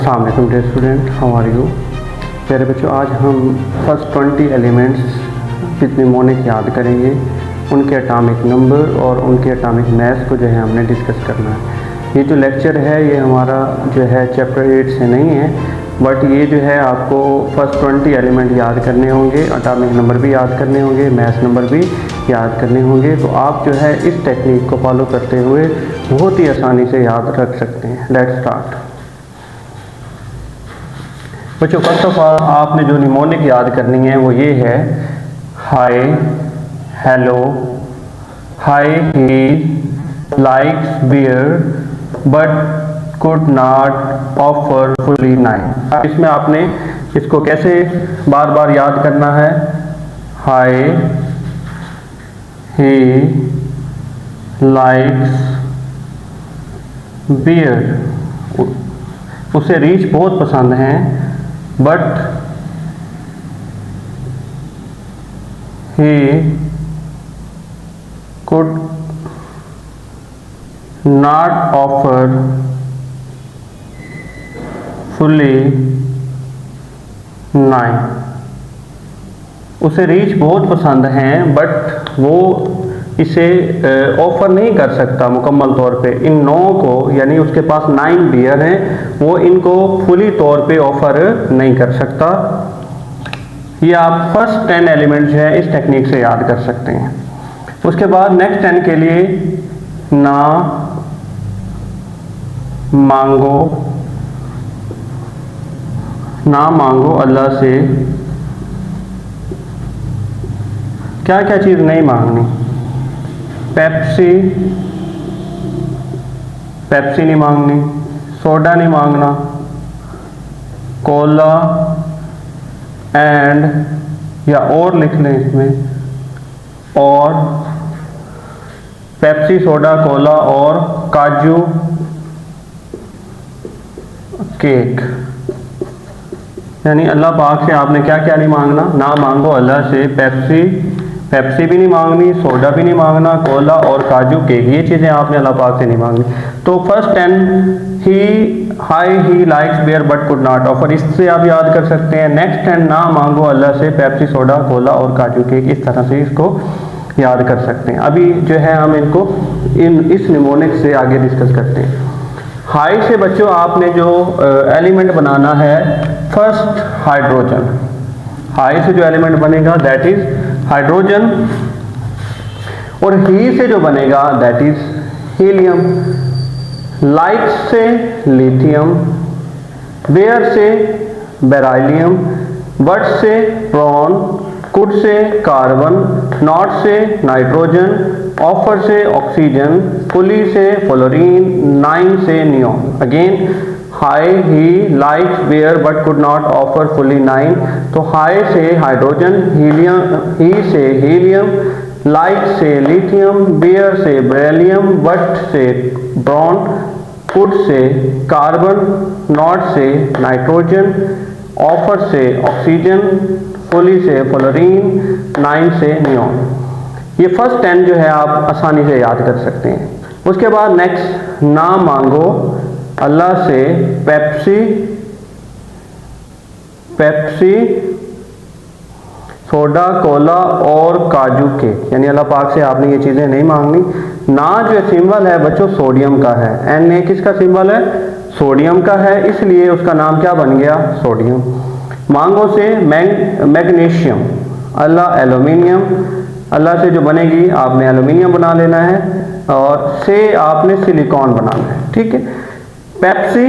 अस्सलाम वालेकुम dear student, how are you. प्यारे बच्चों, आज हम फर्स्ट 20 एलिमेंट्स विद निमोनिक याद करेंगे। उनके एटॉमिक नंबर और उनके एटॉमिक मास को जो है हमने डिस्कस करना है। ये जो लेक्चर है ये हमारा जो है चैप्टर 8 से नहीं है, बट ये जो है आपको फर्स्ट 20 एलिमेंट याद करने होंगे, एटॉमिक नंबर भी याद करने होंगे, मास नंबर भी याद करने होंगे। तो आप जो है इस टेक्निक को फॉलो करते हुए बहुत ही आसानी से याद रख सकते हैं। Let's start. बच्चों, फर्स्ट ऑफ ऑल आपने जो निमोनिक याद करनी है वो ये है hi, hello, hi he likes beer but could not offer fully nine. इसमें आपने इसको कैसे बार बार याद करना है। हाय ही लाइक्स बियर, उसे रीच बहुत पसंद है, but he could not offer fully 9। उसे रीच बहुत पसंद हैं बट वो इसे ऑफर नहीं कर सकता मुकम्मल तौर पे। इन 9 को, यानी उसके पास 9 बियर हैं, वो इनको फुली तौर पे ऑफर नहीं कर सकता। ये आप फर्स्ट 10 एलिमेंट जो है इस टेक्निक से याद कर सकते हैं। उसके बाद नेक्स्ट 10 के लिए ना मांगो, ना मांगो अल्लाह से। क्या क्या चीज़ नहीं मांगनी। पेप्सी, पेप्सी नहीं मांगनी, सोडा नहीं मांगना, कोला एंड या और लिख लें इसमें, और पेप्सी, सोडा, कोला और काजू केक। यानी अल्लाह पाक से आपने क्या क्या नहीं मांगना। ना मांगो अल्लाह से पेप्सी, पेप्सी भी नहीं मांगनी, सोडा भी नहीं मांगना, कोला और काजू केक, ये चीज़ें आपने अल्लाह पाक से नहीं मांगनी। तो first 10 he likes beer but could not offer, इससे आप याद कर सकते हैं। नेक्स्ट 10 ना मांगो अल्लाह से पेप्सी, सोडा, कोला और काजू केक, इस तरह से इसको याद कर सकते हैं। अभी जो है हम इनको इस निमोनिक से आगे डिस्कस करते हैं। हाई से बच्चों आपने जो एलिमेंट बनाना है फर्स्ट हाइड्रोजन। हाई से जो एलिमेंट बनेगा दैट इज हाइड्रोजन, और ही से जो बनेगा दैट इज हीलियम। लाइक से लिथियम, बेयर से बेरिलियम, बट से ब्रोन, कुड से कार्बन, नॉट से नाइट्रोजन, ऑफर से ऑक्सीजन, फुली से फ्लोरीन, 9 से neon. Again high he likes beer but could not offer fully 9। तो हाई से हाइड्रोजन, हीलियम, ही से हीलियम, लाइक से लिथियम, बेयर से बेरिलियम, बट से ब्रोन, कुड से कार्बन, नॉट से नाइट्रोजन, ऑफर से ऑक्सीजन, फुली से फ्लोरीन, 9 से नियॉन। ये फर्स्ट 10 जो है आप आसानी से याद कर सकते हैं। उसके बाद नेक्स्ट ना मांगो अल्लाह से पेप्सी, पेप्सी, सोडा, कोला और काजू केक, यानी अल्लाह पाक से आपने ये चीज़ें नहीं मांगनी। ना जो सिंबल है बच्चों सोडियम का है, एन ए किसका सिंबल है, सोडियम का है, इसलिए उसका नाम क्या बन गया, सोडियम। मांगो से मैग्नीशियम, अल्लाह एल्यूमिनियम, अल्लाह से जो बनेगी आपने एल्यूमिनियम बना लेना है, और से आपने सिलिकॉन बनाना है, ठीक है। पेप्सी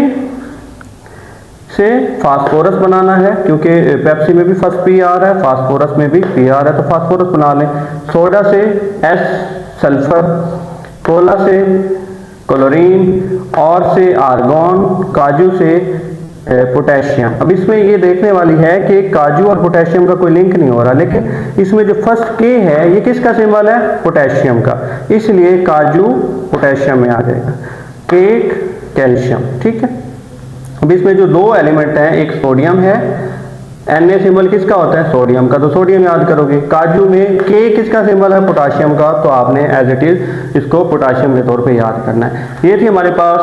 से फास्फोरस बनाना है, क्योंकि पेप्सी में भी फर्स्ट पी आ रहा है, फास्फोरस में भी पी आ रहा है, तो फास्फोरस बना लें। सोडा से एस सल्फर, कोला से क्लोरीन, और से आर्गॉन, काजू से पोटेशियम। अब इसमें ये देखने वाली है कि काजू और पोटेशियम का कोई लिंक नहीं हो रहा, लेकिन इसमें जो फर्स्ट के है ये किसका सिंबल है, पोटेशियम का, इसलिए काजू पोटेशियम में आ जाएगा। केक कैल्शियम, ठीक है। अब इसमें जो 2 एलिमेंट हैं, एक सोडियम है Na सिंबल किसका होता है? सोडियम का, तो सोडियम याद करोगे। काजू में K किसका सिंबल है? पोटाशियम का, तो आपने एज इट इज इसको पोटाशियम के तौर पे याद करना है। ये थी हमारे पास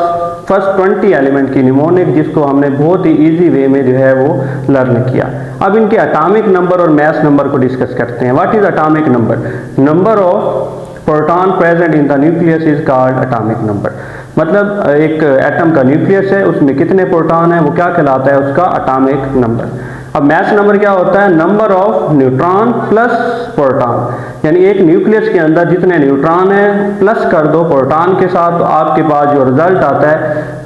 फर्स्ट 20 एलिमेंट की निमोनिक, जिसको हमने बहुत ही इजी वे में जो है वो लर्न किया। अब इनके एटॉमिक नंबर और मास नंबर को डिस्कस करते हैं। What is atomic number? Number of proton present in the nucleus is called atomic number. मतलब एक एटम का न्यूक्लियस है, उसमें कितने प्रोटॉन है, वो क्या कहलाता है? उसका एटॉमिक नंबर। अब मास नंबर क्या होता है? Number of neutron plus proton, यानी एक न्यूक्लियस के अंदर जितने न्यूट्रॉन है प्लस कर दो प्रोटॉन के साथ, तो आपके पास जो रिजल्ट आता है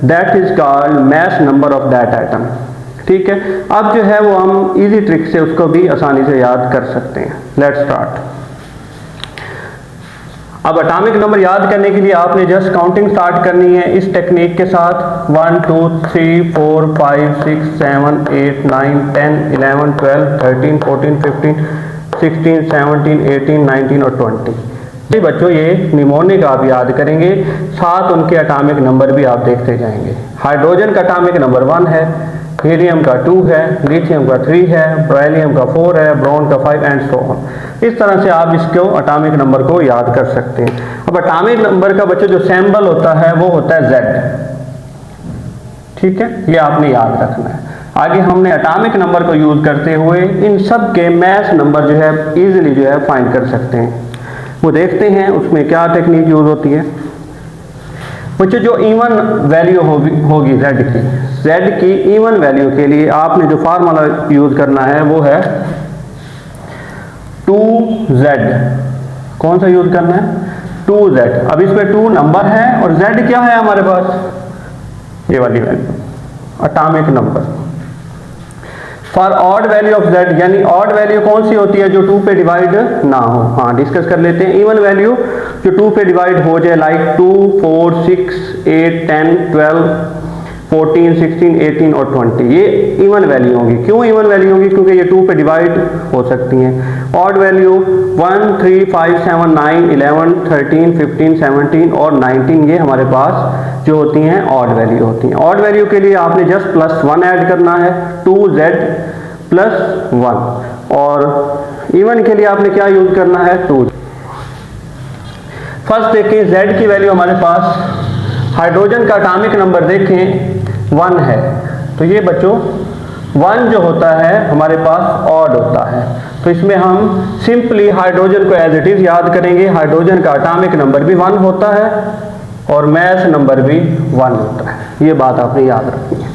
that is called mass number of that atom. ठीक है, अब जो है वो हम इजी ट्रिक से उसको भी आसानी से याद कर सकते हैं। Let's start. अब एटॉमिक नंबर याद करने के लिए आपने जस्ट काउंटिंग स्टार्ट करनी है इस टेक्निक के साथ। 1 2 3 4 5 6 7 8 9 10 11 12 13 14 15 16 17 18 19 और 20। जी बच्चों, ये निमोनिक आप याद करेंगे, साथ उनके एटॉमिक नंबर भी आप देखते जाएंगे। हाइड्रोजन का एटॉमिक नंबर 1 है, हीलियम का 2 है, लिथियम का 3 है, बेरिलियम का 4 है, ब्रोन का 5 एंड सो ऑन। इस तरह से आप इसको एटॉमिक नंबर को याद कर सकते हैं। अब एटॉमिक नंबर का बच्चों जो सिंबल होता है वो होता है Z। ठीक है, ये आपने याद रखना है। आगे हमने एटॉमिक नंबर को यूज करते हुए इन सब के मास नंबर जो है इजीली जो है फाइंड कर सकते हैं। वो देखते हैं उसमें क्या टेक्निक यूज होती है। बच्चों जो इवन वैल्यू होगी Z की इवन वैल्यू के लिए आपने जो फार्मूला यूज करना है वो है 2Z। कौन सा यूज करना है? 2Z। अब इसमें 2 नंबर है और Z क्या है हमारे पास? ये वाली value, atomic number. For odd value of Z, यानी ऑड वैल्यू कौन सी होती है? जो 2 पे डिवाइड ना हो। हाँ, डिस्कस कर लेते हैं। इवन वैल्यू जो 2 पे डिवाइड हो जाए, लाइक 2 4 6 8 10 12 14 16 18 और 20, ये इवन वैल्यू होंगी। क्यों इवन वैल्यू होंगी? क्योंकि ये 2 पे डिवाइड हो सकती हैं। ऑड वैल्यू 1 3 5 7 9 11 13 15 17 और 19, ये हमारे पास जो होती हैं ऑड वैल्यू होती हैं। ऑड वैल्यू के लिए आपने जस्ट +1 ऐड करना है, 2Z + 1। और इवन के लिए आपने क्या यूज करना है? 2। फर्स्ट देखें, Z की वैल्यू हमारे पास, हाइड्रोजन का एटॉमिक नंबर देखें 1 है, तो ये बच्चों 1 जो होता है हमारे पास ऑड होता है, तो इसमें हम सिंपली हाइड्रोजन को एज इट इज याद करेंगे। हाइड्रोजन का एटॉमिक नंबर भी 1 होता है और मास नंबर भी 1 होता है, ये बात आपने याद रखनी है।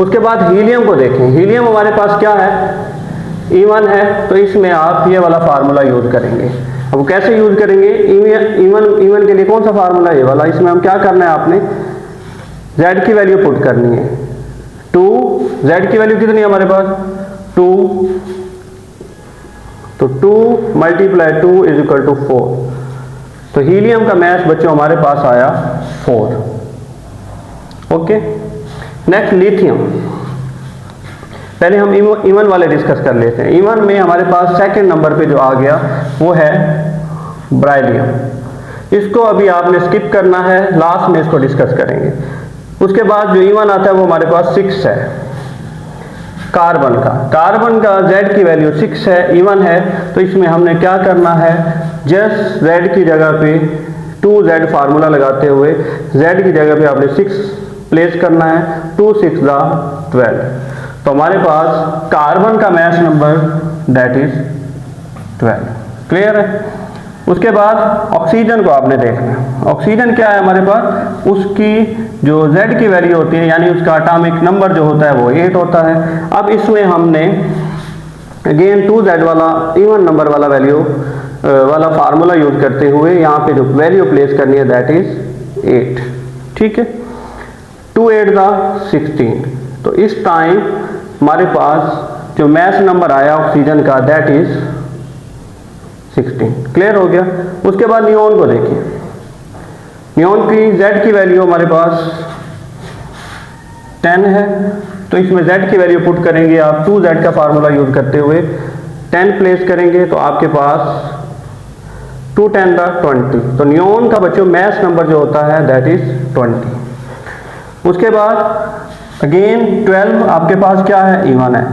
उसके बाद हीलियम को देखें। हीलियम हमारे पास क्या है? इवन है, तो इसमें आप ये वाला फार्मूला यूज करेंगे। अब कैसे यूज करेंगे? इवन के लिए कौन सा फार्मूला? ये वाला। इसमें हम क्या करना है, आपने Z की वैल्यू पुट करनी है 2। Z की वैल्यू कितनी है हमारे पास? 2, तो 2 × 2 = 4। तो हीलियम का मास बच्चों हमारे पास आया 4। Okay, next lithium. पहले हम इवन वाले डिस्कस कर लेते हैं। इवन में हमारे पास सेकंड नंबर पे जो आ गया वो है बेरिलियम। इसको अभी आपने स्किप करना है, लास्ट में इसको डिस्कस करेंगे। उसके बाद जो इवन आता है वो हमारे पास 6 है। कार्बन का Z की वैल्यू 6 है, इवन है, तो इसमें हमने क्या करना है? जस्ट Z की जगह पे 2Z फार्मूला लगाते हुए Z की जगह पे आपने 6 प्लेस करना है। 2 6 12, तो हमारे पास कार्बन का mass number that is 12। Clear है? उसके बाद ऑक्सीजन को आपने देखना है। ऑक्सीजन क्या है हमारे पास? उसकी जो Z की वैल्यू होती है, यानी उसका एटॉमिक नंबर जो होता है वो 8 होता है। अब इसमें हमने अगेन 2Z वाला इवन नंबर वाला वैल्यू वाला फार्मूला यूज करते हुए यहाँ पे जो वैल्यू प्लेस करनी है दैट इज 8। ठीक है, 2 8 16, तो इस टाइम हमारे पास जो मास नंबर आया ऑक्सीजन का दैट इज 16। क्लियर हो गया? उसके बाद नियोन को देखिए। नियोन की Z की वैल्यू हमारे पास 10 है, तो इसमें Z की वैल्यू पुट करेंगे आप 2Z का फार्मूला यूज करते हुए 10 प्लेस करेंगे, तो आपके पास 2 10 20। तो नियोन का बच्चों मास नंबर जो होता है दैट इज 20। उसके बाद अगेन 12 आपके पास क्या है? इवन है,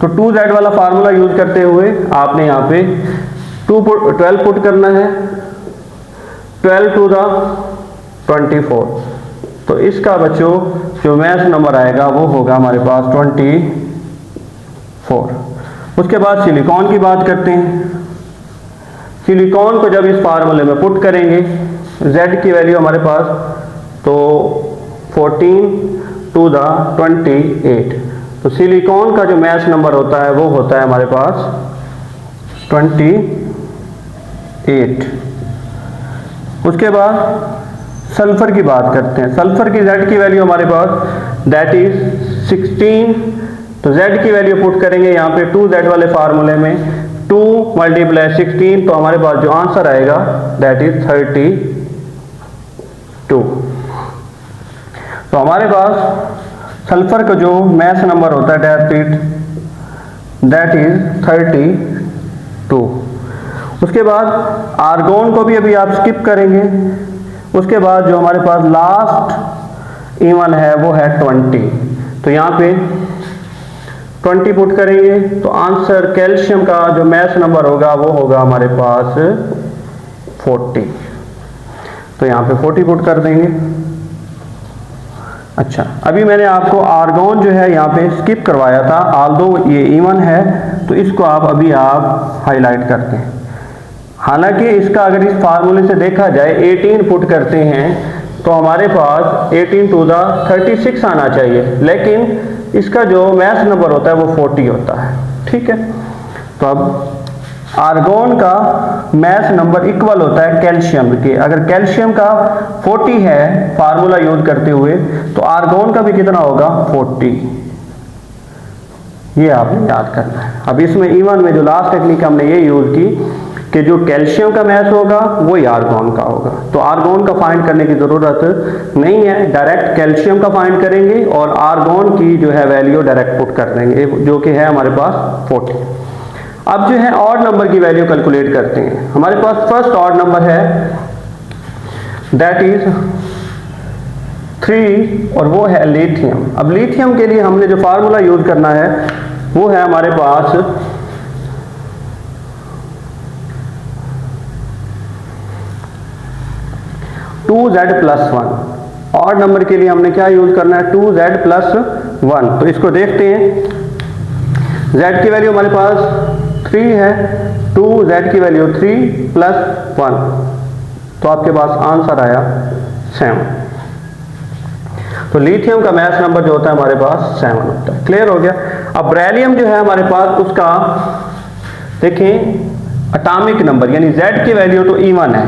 तो 2z वाला फार्मूला यूज करते हुए आपने यहाँ पे 12 पुट करना है, 12 टू द 24। तो इसका बच्चों जो मैथ नंबर आएगा वो होगा हमारे पास 24। उसके बाद सिलिकॉन की बात करते हैं। सिलिकॉन को जब इस फार्मूले में पुट करेंगे, z की वैल्यू हमारे पास तो 14 टू द 28। तो सिलिकॉन का जो मैथ नंबर होता है वो होता है हमारे पास 28। उसके बाद सल्फर की बात करते हैं। सल्फर की z की वैल्यू हमारे पास दैट इज 16। तो z की वैल्यू पुट करेंगे यहाँ पे 2z वाले फार्मूले में, 2 मल्टीप्लाई 16, तो हमारे पास जो आंसर आएगा दैट इज 32। तो हमारे पास सल्फर का जो मैथ नंबर होता है दैट इज 32। उसके बाद आर्गोन को भी अभी आप स्किप करेंगे। उसके बाद जो हमारे पास लास्ट इवन है वो है 20। तो यहाँ पे 20 पुट करेंगे तो आंसर कैल्शियम का जो मैथ नंबर होगा वो होगा हमारे पास 40। तो यहाँ पे 40 पुट कर देंगे। अच्छा, अभी मैंने आपको आर्गोन जो है यहाँ पे स्किप करवाया था, आल्दो ये इवन है तो इसको अभी आप हाईलाइट करते हैं। हालांकि इसका अगर इस फार्मूले से देखा जाए 18 पुट करते हैं तो हमारे पास 18 टू द 36 आना चाहिए, लेकिन इसका जो मैथ नंबर होता है वो 40 होता है। ठीक है, तो अब आर्गोन का मैथ नंबर इक्वल होता है कैल्शियम के। अगर कैल्शियम का 40 है फार्मूला यूज करते हुए तो आर्गोन का भी कितना होगा 40। ये आपने याद करना है। अब इसमें इवन में जो लास्ट टेक्निक हमने ये यूज की कि जो कैल्शियम का मैथ होगा वो ही आर्गोन का होगा। तो आर्गोन का फाइंड करने की जरूरत नहीं है, डायरेक्ट कैल्शियम का फाइंड करेंगे और आर्गोन की जो है वैल्यू डायरेक्ट पुट कर देंगे जो कि है हमारे पास 40। अब जो है ऑड नंबर की वैल्यू कैलकुलेट करते हैं। हमारे पास फर्स्ट ऑड नंबर है दैट इज 3 और वो है लिथियम। अब लिथियम के लिए हमने जो फार्मूला यूज करना है वो है हमारे पास 2z+1। ऑड नंबर के लिए हमने क्या यूज करना है 2z+1। तो इसको देखते हैं, z की वैल्यू हमारे पास 3 है, 2z की वैल्यू 3 + 1, तो आपके पास आंसर आया 7। तो लिथियम का मैथ नंबर जो होता है हमारे पास 7 होता है। क्लियर हो गया। अब बेरिलियम जो है हमारे पास उसका देखें एटॉमिक नंबर यानी z की वैल्यू तो इवन है,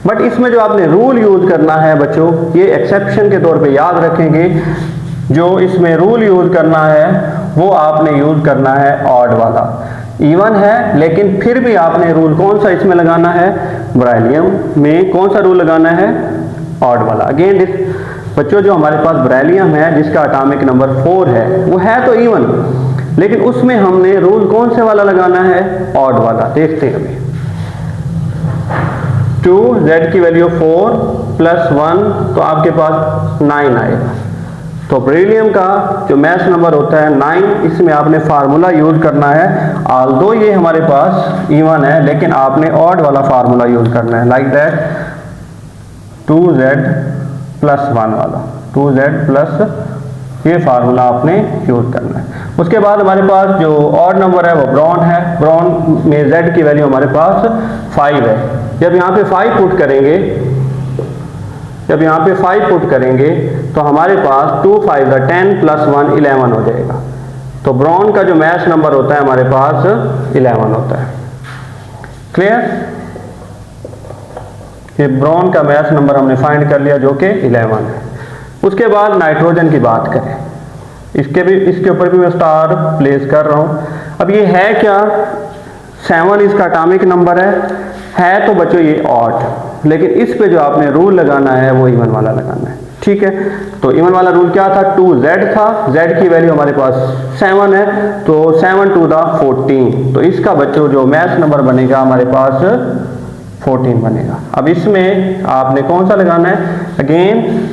बट इसमें जो आपने रूल यूज करना है बच्चों, ये एक्सेप्शन के तौर पे याद रखेंगे, जो इसमें रूल यूज करना है वो आपने यूज करना है ऑड वाला। इवन है लेकिन फिर भी आपने रूल कौन सा इसमें लगाना है, बेरिलियम में कौन सा रूल लगाना है, ऑड वाला। अगेन बच्चों जो हमारे पास बेरिलियम है जिसका एटॉमिक नंबर 4 है, वो है तो इवन लेकिन उसमें हमने रूल कौन से वाला लगाना है, ऑड वाला। देखते हैं अभी 2z की वैल्यू 4 + 1 तो आपके पास 9 आएगा। तो बेरिलियम का जो मैथ नंबर होता है 9, इसमें आपने फार्मूला यूज करना है। ऑल्दो ये हमारे पास इवन है लेकिन आपने ऑड वाला फार्मूला यूज करना है, लाइक दैट 2z+1 वाला, 2z+ ये फार्मूला आपने यूज करना है। उसके बाद हमारे पास जो ऑड नंबर है वो ब्रॉन है। ब्रॉन में z की वैल्यू हमारे पास 5 है। जब यहाँ पे 5 पुट करेंगे तो हमारे पास 2 5 10 + 1 11 हो जाएगा। तो ब्रॉन का जो मैथ नंबर होता है हमारे पास 11 होता है। क्लियर, ये ब्रॉन का मैथ नंबर हमने फाइंड कर लिया जो कि 11 है। उसके बाद नाइट्रोजन की बात करें, इसके ऊपर भी मैं स्टार प्लेस कर रहा हूं। अब ये है क्या, 7 इसका एटॉमिक नंबर है तो बच्चों ये ऑड, लेकिन इस पे जो आपने रूल लगाना है वो इवन वाला लगाना है। ठीक है, तो इवन वाला रूल क्या था, 2z था, z की वैल्यू हमारे पास 7 है तो 7 टू द 14, तो इसका बच्चों जो मैथ नंबर बनेगा हमारे पास 14 बनेगा। अब इसमें आपने कौन सा लगाना है, अगेन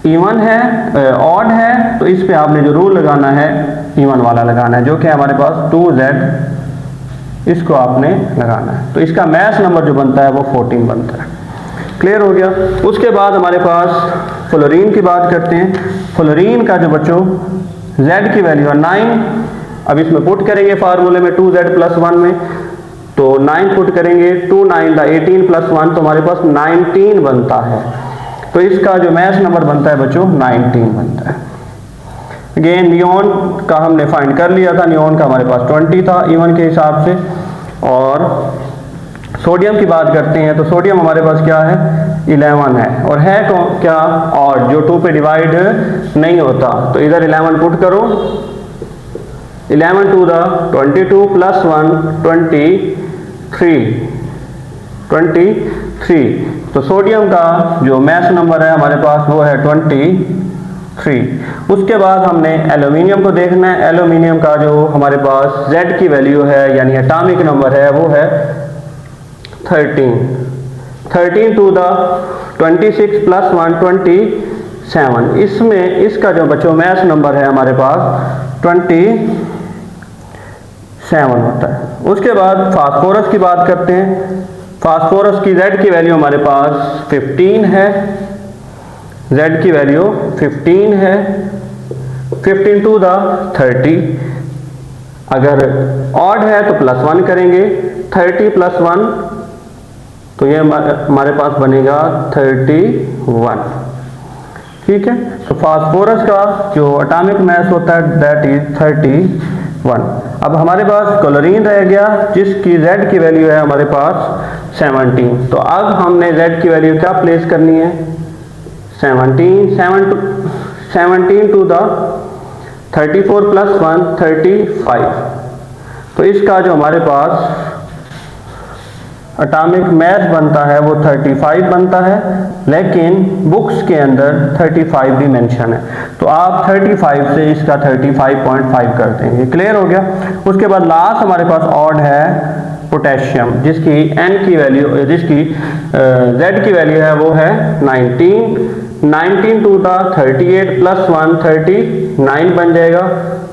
इवन है ऑड है तो इस पे आपने जो रूल लगाना है इवन वाला लगाना है, जो कि हमारे पास 2z, इसको आपने लगाना है। तो इसका मैथ नंबर जो बनता है वो 14 बनता है। क्लियर हो गया। उसके बाद हमारे पास फ्लोरीन की बात करते हैं। फ्लोरीन का जो बच्चों z की वैल्यू है 9। अब इसमें पुट करेंगे फार्मूले में 2z+1 में, तो 9 पुट करेंगे, 2 9 18 + 1 तो हमारे पास 19 बनता है। तो इसका जो मैथ नंबर बनता है बच्चों 19 बनता है। अगेन नियोन का हमने फाइंड कर लिया था, नियोन का हमारे पास 20 था इवन के हिसाब से। और सोडियम की बात करते हैं तो सोडियम हमारे पास क्या है 11 है, और है क्या ऑड, जो 2 पे डिवाइड नहीं होता। तो इधर 11 पुट करो, 11 2 22 + 1 23। तो सोडियम का जो मैथ नंबर है हमारे पास वो है 23। उसके बाद हमने एल्यूमिनियम को देखना है। एल्यूमिनियम का जो हमारे पास Z की वैल्यू है यानी एटॉमिक नंबर है वो है 13 2 26 + 1 27। इसमें इसका जो बच्चों मैथ नंबर है हमारे पास 27 होता है। उसके बाद फास्फोरस की बात करते हैं। फास्फोरस की Z की वैल्यू हमारे पास 15 है, Z की वैल्यू 15 है। 15 2 30। अगर ऑड है तो +1 करेंगे, 30 + 1 तो ये हमारे पास बनेगा 31। ठीक है। तो फास्फोरस का जो एटॉमिक मास होता है दैट इज 31। अब हमारे पास क्लोरीन रह गया जिसकी Z की वैल्यू है हमारे पास 17। तो अब हमने Z की वैल्यू क्या प्लेस करनी है 17 2 34 + 1 35। तो इसका जो हमारे पास एटॉमिक मास बनता है वो 35 बनता है, लेकिन बुक्स के अंदर 35 भी मेंशन है। तो आप 35 से इसका 35.5 कर देंगे। क्लियर हो गया। उसके बाद लास्ट हमारे पास ऑड है पोटेशियम, जिसकी N की वैल्यू, जिसकी Z की वैल्यू है वो है 19 2 38 + 1 39 बन जाएगा।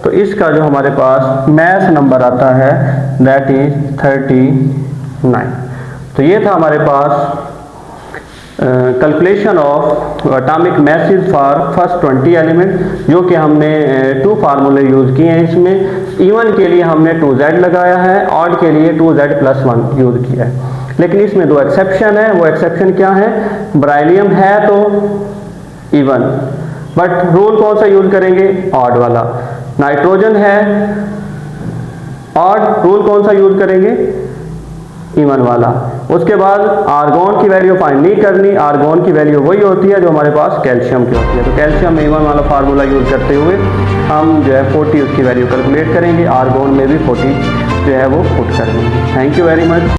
तो इसका जो हमारे पास मैथ नंबर आता है दैट इज 39। तो ये था हमारे पास calculation of atomic masses for first 20 element, जो कि हमने 2 फार्मूले यूज़ किए हैं। इसमें इवन के लिए हमने 2z लगाया है, ऑड के लिए 2z+1 यूज़ किया है। लेकिन इसमें 2 एक्सेप्शन है। वो एक्सेप्शन क्या है, बेरिलियम है तो इवन, बट रूल कौन सा यूज करेंगे ऑड वाला। नाइट्रोजन है ऑड, रूल कौन सा यूज करेंगे इवन वाला। उसके बाद आर्गोन की वैल्यू फाइंड नहीं करनी, आर्गोन की वैल्यू वही होती है जो हमारे पास कैल्शियम की होती है। तो कैल्शियम में इवन वाला फार्मूला यूज करते हुए हम जो है 40 उसकी वैल्यू कैलकुलेट करेंगे, आर्गोन में भी 40 जो है वो पुट करेंगे। Thank you very much.